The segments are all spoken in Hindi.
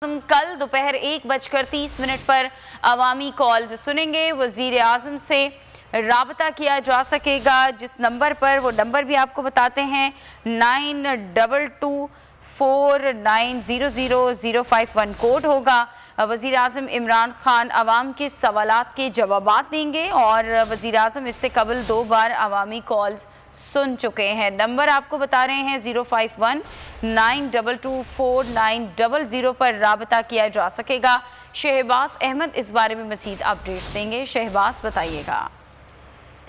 हम कल दोपहर 1:30 पर अवामी कॉल्स सुनेंगे। वज़ीर आज़म से राबता किया जा सकेगा, जिस नंबर पर, वो नंबर भी आपको बताते हैं, 9224900051 कोड होगा। वज़ीर आज़म इमरान खान अवाम के सवालात के जवाबात देंगे और वज़ीर आज़म इससे कबल 2 बार अवामी कॉल्स सुन चुके हैं। नंबर आपको बता रहे हैं 05192249000 पर राबता किया जा सकेगा। शहबाज अहमद इस बारे में मज़ीद अपडेट देंगे। शहबाज बताइएगा।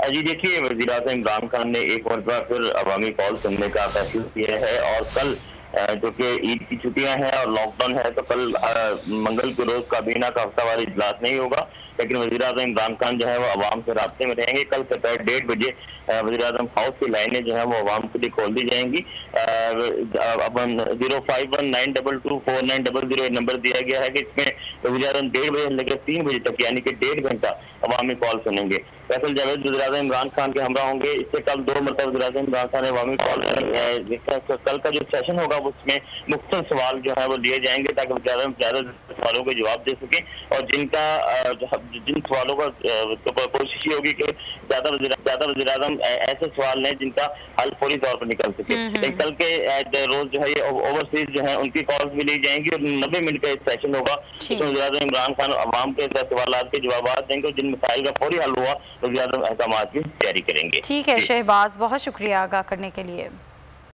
जी देखिए, वज़ीर आज़म इमरान खान ने एक मरतबा फिर अवामी कॉल सुनने का फैसला किया है और कल जो कि ईद की छुट्टियां हैं और लॉकडाउन है, तो कल मंगल के रोज काबीना का हफ्तावारी इजलास नहीं होगा, लेकिन वज़ीर आज़म इमरान खान जो है वो अवाम से राब्ते में रहेंगे। कल दोपहर 1:30 बजे वज़ीर आज़म हाउस की लाइनें जो है वो अवाम के लिए खोल दी जाएंगी। अपन 05192249000 नंबर दिया गया है कि इसमें वज़ीर आज़म 1:30 बजे लेकर 3 बजे तक, यानी कि 1.5 घंटा अवामी कॉल सुनेंगे। फैसल जावेद वज़ीर आज़म इमरान खान के हमरा होंगे। इससे कल 2 मरतबा वज़ीर आज़म इमरान खान ने अवामी कॉल कल का जो सेशन होगा उसमें मुख्तलिफ सवाल जो है वो लिए जाएंगे ताकि वज़ीर आज़म ज़्यादा सवालों के जवाब दे सकें और जिन सवालों का कोशिश ये होगी कि ज़्यादा वज़ीर आज़म ऐसे सवाल लें जिनका हल फौरी तौर पर निकल सके। लेकिन कल के रोज जो है ये ओवरसीज जो है उनकी कॉल्स भी ली जाएंगी और 90 मिनट का सेशन होगा, जिसमें वज़ीर आज़म इमरान खान अवाम के सवाल के जवाब देंगे और जिन मसाइल का फौरी हल हुआ वज़ीर आज़म अहकाम भी जारी करेंगे। ठीक है शहबाज, बहुत शुक्रिया आगाह करने के लिए।